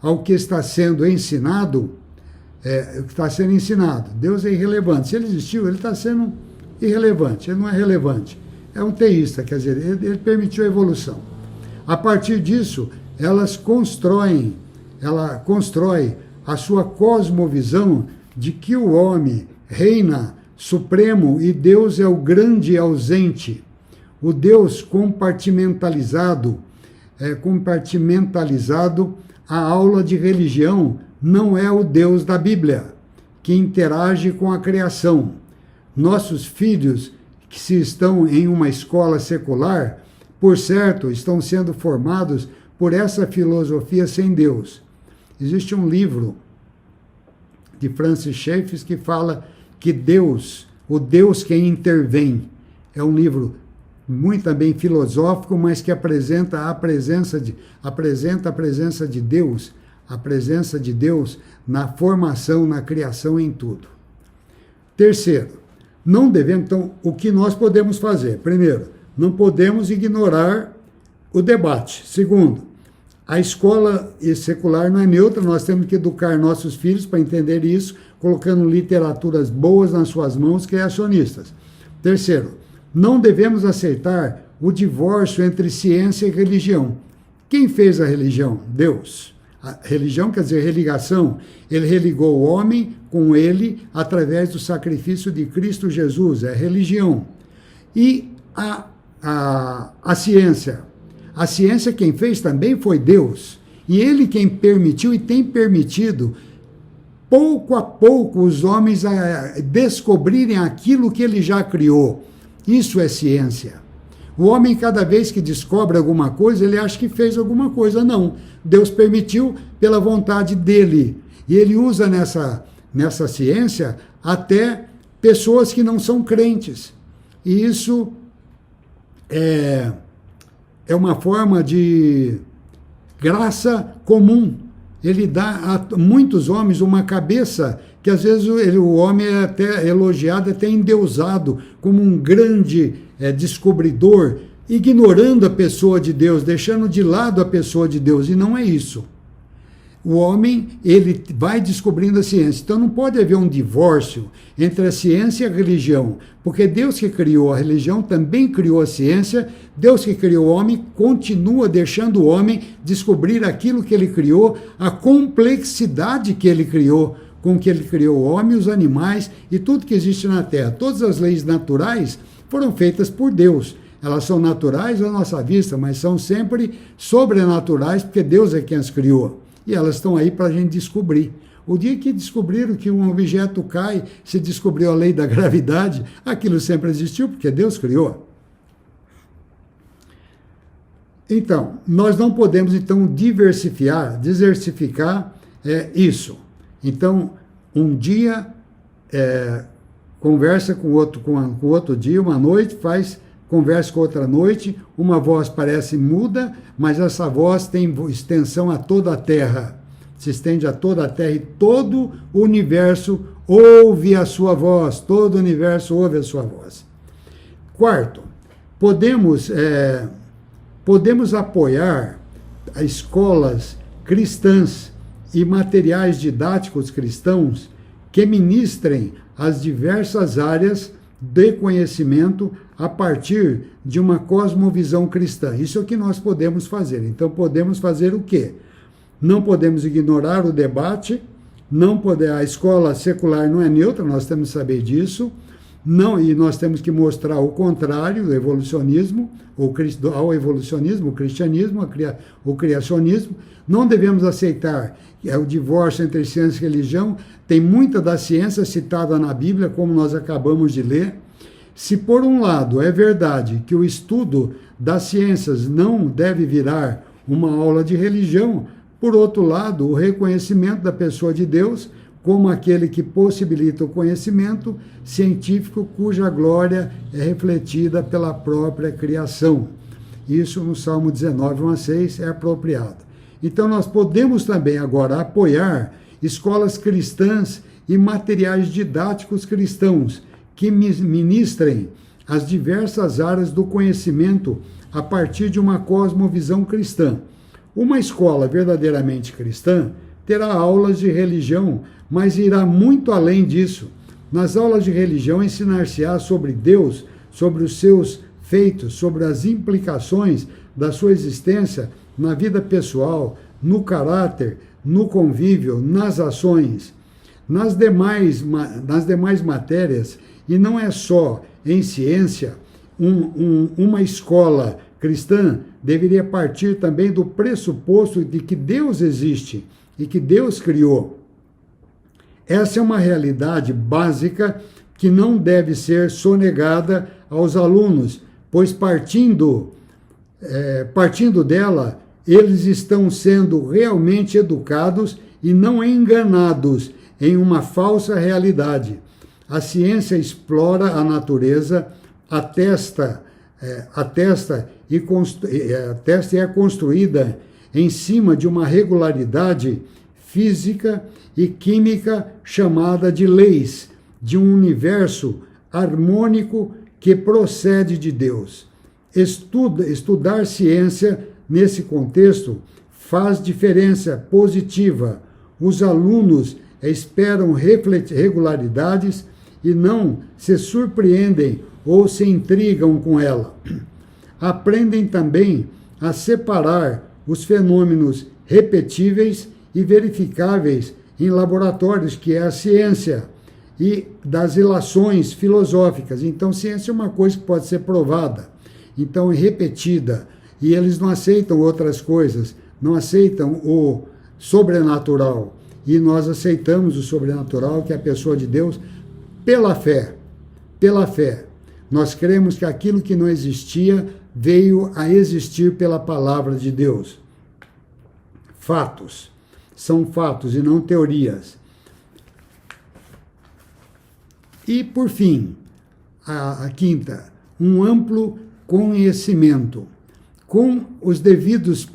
ao que está sendo ensinado que está sendo ensinado. Deus é irrelevante. Se ele existiu, ele está sendo irrelevante, ele não é relevante. É um teísta, quer dizer, ele permitiu a evolução. A partir disso, ela constrói a sua cosmovisão de que o homem reina supremo e Deus é o grande ausente. O Deus compartimentalizado, a aula de religião não é o Deus da Bíblia, que interage com a criação. Nossos filhos, que se estão em uma escola secular, por certo, estão sendo formados por essa filosofia sem Deus. Existe um livro de Francis Schaeffer que fala que Deus, o Deus que intervém, é um livro muito também filosófico, mas que apresenta a presença de Deus, a presença de Deus na formação, na criação, em tudo. Terceiro, não devemos, então, o que nós podemos fazer? Primeiro, não podemos ignorar o debate. Segundo, a escola secular não é neutra, nós temos que educar nossos filhos para entender isso, colocando literaturas boas nas suas mãos, criacionistas. Terceiro, não devemos aceitar o divórcio entre ciência e religião. Quem fez a religião? Deus. A religião quer dizer religação. Ele religou o homem com ele através do sacrifício de Cristo Jesus. É religião. E a ciência. A ciência quem fez também foi Deus. E ele quem permitiu e tem permitido, pouco a pouco, os homens descobrirem aquilo que ele já criou. Isso é ciência. O homem, cada vez que descobre alguma coisa, ele acha que fez alguma coisa. Não. Deus permitiu pela vontade dele. E ele usa nessa ciência até pessoas que não são crentes. E isso é uma forma de graça comum. Ele dá a muitos homens uma cabeça que às vezes o homem é até elogiado, até endeusado, como um grande descobridor, ignorando a pessoa de Deus, deixando de lado a pessoa de Deus, e não é isso. O homem, ele vai descobrindo a ciência. Então não pode haver um divórcio entre a ciência e a religião, porque Deus que criou a religião também criou a ciência. Deus que criou o homem continua deixando o homem descobrir aquilo que ele criou, a complexidade que ele criou, com que ele criou o homem, os animais e tudo que existe na Terra. Todas as leis naturais foram feitas por Deus. Elas são naturais à nossa vista, mas são sempre sobrenaturais, porque Deus é quem as criou. E elas estão aí para a gente descobrir. O dia que descobriram que um objeto cai, se descobriu a lei da gravidade, aquilo sempre existiu, porque Deus criou. Então, nós não podemos diversificar isso. Então, um dia conversa com outro dia, uma noite conversa com outra noite, uma voz parece muda, mas essa voz tem extensão a toda a Terra, se estende a toda a Terra e todo o universo ouve a sua voz, todo o universo ouve a sua voz. Quarto, podemos apoiar escolas cristãs e materiais didáticos cristãos que ministrem as diversas áreas de conhecimento a partir de uma cosmovisão cristã. Isso é o que nós podemos fazer. Então, podemos fazer o quê? Não podemos ignorar o debate, a escola secular não é neutra, nós temos que saber disso, e nós temos que mostrar o contrário do evolucionismo, ao evolucionismo, o cristianismo, o criacionismo. Não devemos aceitar o divórcio entre ciência e religião. Tem muita da ciência citada na Bíblia, como nós acabamos de ler. Se, por um lado, é verdade que o estudo das ciências não deve virar uma aula de religião, por outro lado, o reconhecimento da pessoa de Deus como aquele que possibilita o conhecimento científico cuja glória é refletida pela própria criação. Isso no Salmo 19, 1 a 6 é apropriado. Então nós podemos também agora apoiar escolas cristãs e materiais didáticos cristãos que ministrem as diversas áreas do conhecimento a partir de uma cosmovisão cristã. Uma escola verdadeiramente cristã terá aulas de religião, mas irá muito além disso. Nas aulas de religião ensinar-se-á sobre Deus, sobre os seus feitos, sobre as implicações da sua existência na vida pessoal, no caráter, no convívio, nas ações. Nas demais matérias, e não é só em ciência, uma escola cristã deveria partir também do pressuposto de que Deus existe e que Deus criou. Essa é uma realidade básica que não deve ser sonegada aos alunos, pois partindo dela, eles estão sendo realmente educados e não enganados em uma falsa realidade. A ciência explora a natureza, atesta e é construída em cima de uma regularidade física e química chamada de leis, de um universo harmônico que procede de Deus. Estudar ciência nesse contexto faz diferença positiva. Os alunos esperam regularidades e não se surpreendem ou se intrigam com ela. Aprendem também a separar os fenômenos repetíveis e verificáveis em laboratórios, que é a ciência, e das relações filosóficas. Então, ciência é uma coisa que pode ser provada, então é repetida, e eles não aceitam outras coisas, não aceitam o sobrenatural, e nós aceitamos o sobrenatural, que é a pessoa de Deus, pela fé. Pela fé. Nós cremos que aquilo que não existia veio a existir pela palavra de Deus. Fatos. São fatos e não teorias. E, por fim, a quinta, um amplo conhecimento. Com as devidas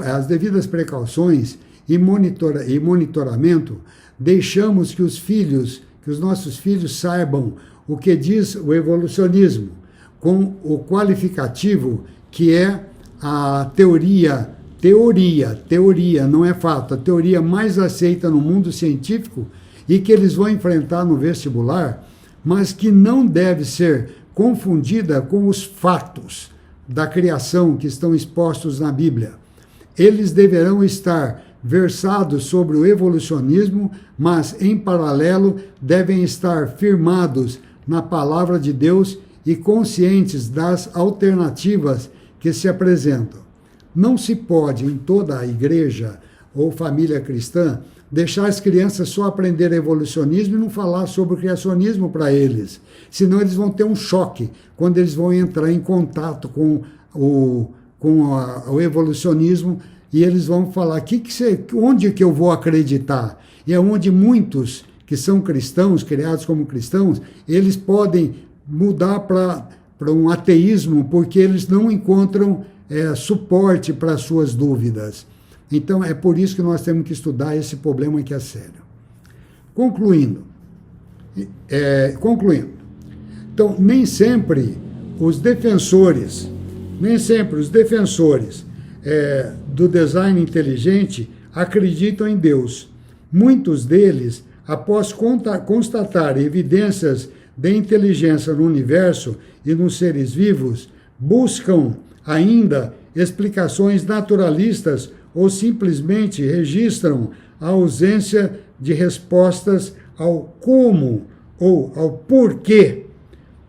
precauções e monitoramento, deixamos que os nossos filhos saibam o que diz o evolucionismo, com o qualificativo que é a teoria, não é fato, a teoria mais aceita no mundo científico e que eles vão enfrentar no vestibular, mas que não deve ser confundida com os fatos da criação que estão expostos na Bíblia. Eles deverão estar versados sobre o evolucionismo, mas, em paralelo, devem estar firmados na palavra de Deus e conscientes das alternativas que se apresentam. Não se pode, em toda a igreja ou família cristã, deixar as crianças só aprender evolucionismo e não falar sobre o criacionismo para eles. Senão eles vão ter um choque quando eles vão entrar em contato com o evolucionismo e eles vão falar, onde que eu vou acreditar? E é onde muitos que são cristãos, criados como cristãos, eles podem mudar para um ateísmo porque eles não encontram suporte para as suas dúvidas. Então, é por isso que nós temos que estudar esse problema que é sério. Concluindo. Então, nem sempre os defensores do design inteligente acreditam em Deus. Muitos deles, após constatar evidências de inteligência no universo e nos seres vivos, buscam ainda explicações naturalistas ou simplesmente registram a ausência de respostas ao como ou ao porquê.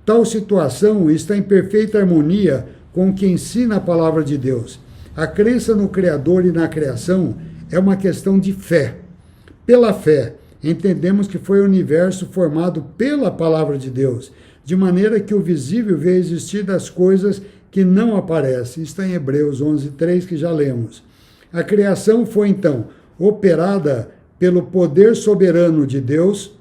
Tal situação está em perfeita harmonia com o que ensina a palavra de Deus. A crença no Criador e na criação é uma questão de fé. Pela fé, entendemos que foi o universo formado pela palavra de Deus, de maneira que o visível veio existir das coisas que não aparecem. Está em Hebreus 11:3, que já lemos. A criação foi, então, operada pelo poder soberano de Deus.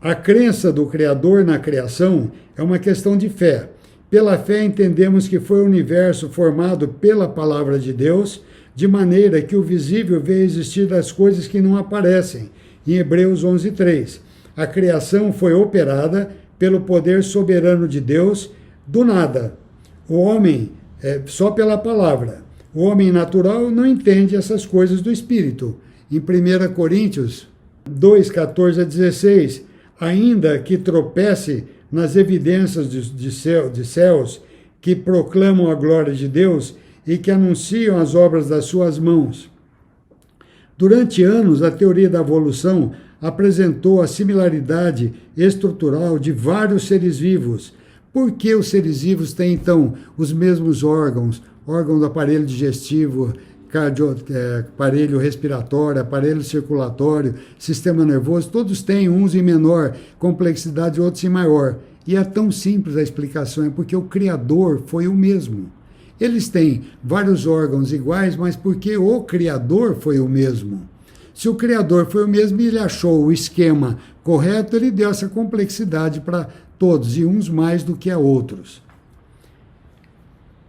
A crença do Criador na criação é uma questão de fé. Pela fé, entendemos que foi o universo formado pela palavra de Deus, de maneira que o visível veio existir das coisas que não aparecem. Em Hebreus 11:3. A criação foi operada pelo poder soberano de Deus do nada. O homem, só pela palavra. O homem natural não entende essas coisas do Espírito. em 1 Coríntios 2, 14 a 16, ainda que tropece nas evidências de céus que proclamam a glória de Deus e que anunciam as obras das suas mãos. Durante anos, a teoria da evolução apresentou a similaridade estrutural de vários seres vivos. Por que os seres vivos têm, então, os mesmos órgãos? Órgão do aparelho digestivo, aparelho respiratório, aparelho circulatório, sistema nervoso, todos têm, uns em menor complexidade, outros em maior. E é tão simples a explicação, é porque o Criador foi o mesmo. Eles têm vários órgãos iguais, mas porque o Criador foi o mesmo. Se o Criador foi o mesmo e ele achou o esquema correto, ele deu essa complexidade para todos, e uns mais do que a outros.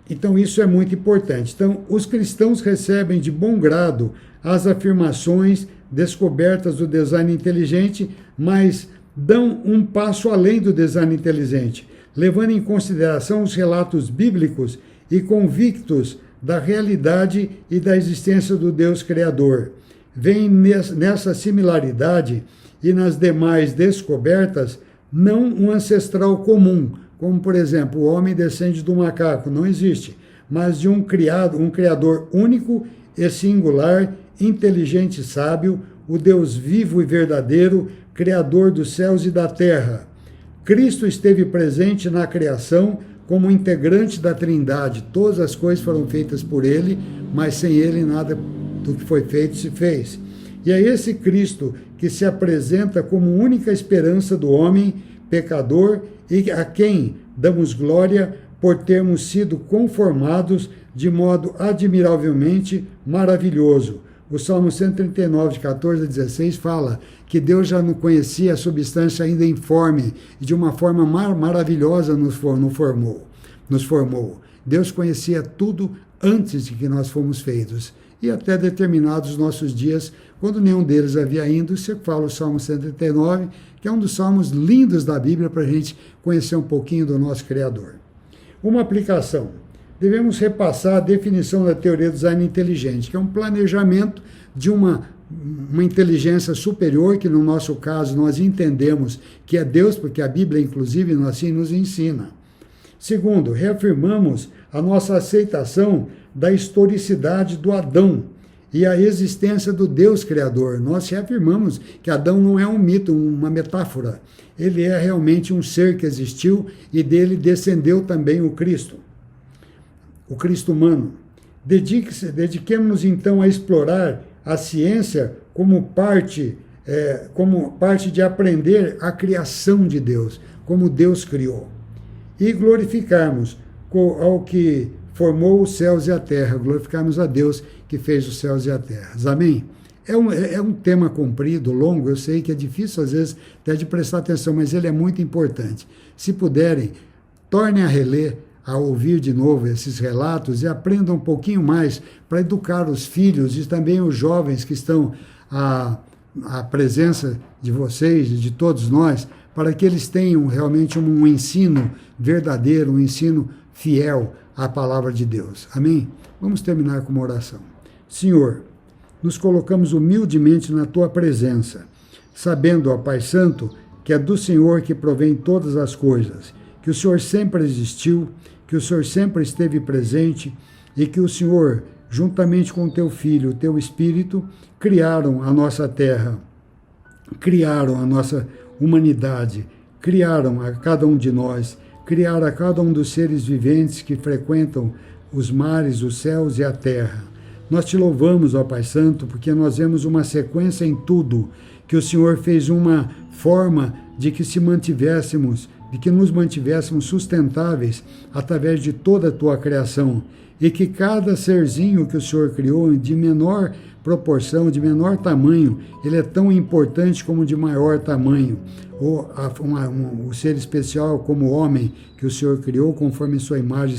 Então, isso é muito importante. Então, os cristãos recebem de bom grado as afirmações descobertas do design inteligente, mas dão um passo além do design inteligente, levando em consideração os relatos bíblicos e convictos da realidade e da existência do Deus Criador. Vem nessa similaridade e nas demais descobertas não um ancestral comum, como, por exemplo, o homem descende do macaco, não existe, mas de um criador único e singular, inteligente e sábio, o Deus vivo e verdadeiro, Criador dos céus e da terra. Cristo esteve presente na criação como integrante da Trindade. Todas as coisas foram feitas por ele, mas sem ele nada do que foi feito se fez. E é esse Cristo que se apresenta como única esperança do homem pecador e a quem damos glória por termos sido conformados de modo admiravelmente maravilhoso. O Salmo 139, de 14 a 16, fala que Deus já não conhecia a substância ainda informe e de uma forma maravilhosa nos formou. Deus conhecia tudo antes de que nós fomos feitos. E até determinados nossos dias, quando nenhum deles havia ainda, você fala o Salmo 139, que é um dos salmos lindos da Bíblia para a gente conhecer um pouquinho do nosso Criador. Uma aplicação. Devemos repassar a definição da teoria do design inteligente, que é um planejamento de uma inteligência superior, que no nosso caso nós entendemos que é Deus, porque a Bíblia, inclusive, assim nos ensina. Segundo, reafirmamos a nossa aceitação da historicidade do Adão e a existência do Deus Criador. Nós reafirmamos que Adão não é um mito, uma metáfora. Ele é realmente um ser que existiu e dele descendeu também o Cristo humano. Dediquemos-nos então a explorar a ciência como parte de aprender a criação de Deus, como Deus criou. E glorificarmos ao que formou os céus e a terra, glorificarmos a Deus que fez os céus e a terra. Amém? É um tema comprido, longo, eu sei que é difícil às vezes até de prestar atenção, mas ele é muito importante. Se puderem, tornem a reler, a ouvir de novo esses relatos e aprendam um pouquinho mais para educar os filhos e também os jovens que estão à presença de vocês e de todos nós, para que eles tenham realmente um ensino verdadeiro, um ensino fiel à palavra de Deus. Amém? Vamos terminar com uma oração. Senhor, nos colocamos humildemente na Tua presença, sabendo, ó Pai Santo, que é do Senhor que provém todas as coisas, que o Senhor sempre existiu, que o Senhor sempre esteve presente e que o Senhor, juntamente com o Teu Filho, o Teu Espírito, criaram a nossa terra, criaram a nossa humanidade, criaram a cada um de nós, criaram a cada um dos seres viventes que frequentam os mares, os céus e a terra. Nós Te louvamos, ó Pai Santo, porque nós vemos uma sequência em tudo, que o Senhor fez uma forma de que nos mantivéssemos sustentáveis através de toda a Tua criação, e que cada serzinho que o Senhor criou, de menor proporção, de menor tamanho, ele é tão importante como de maior tamanho. O ser especial como o homem que o Senhor criou, conforme sua imagem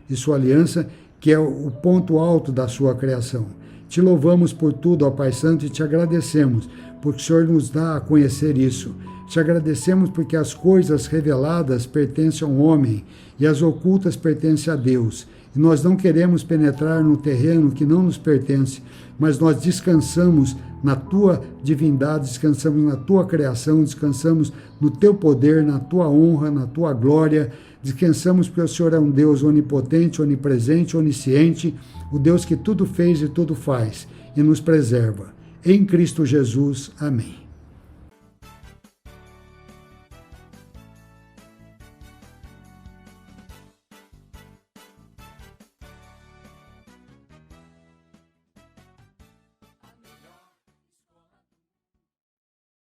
e sua aliança, que é o ponto alto da sua criação. Te louvamos por tudo, ó Pai Santo, e te agradecemos, porque o Senhor nos dá a conhecer isso. Te agradecemos porque as coisas reveladas pertencem ao homem e as ocultas pertencem a Deus. E nós não queremos penetrar no terreno que não nos pertence, mas nós descansamos na tua divindade, descansamos na tua criação, descansamos no teu poder, na tua honra, na tua glória. Descansamos porque o Senhor é um Deus onipotente, onipresente, onisciente, o Deus que tudo fez e tudo faz e nos preserva. Em Cristo Jesus. Amém.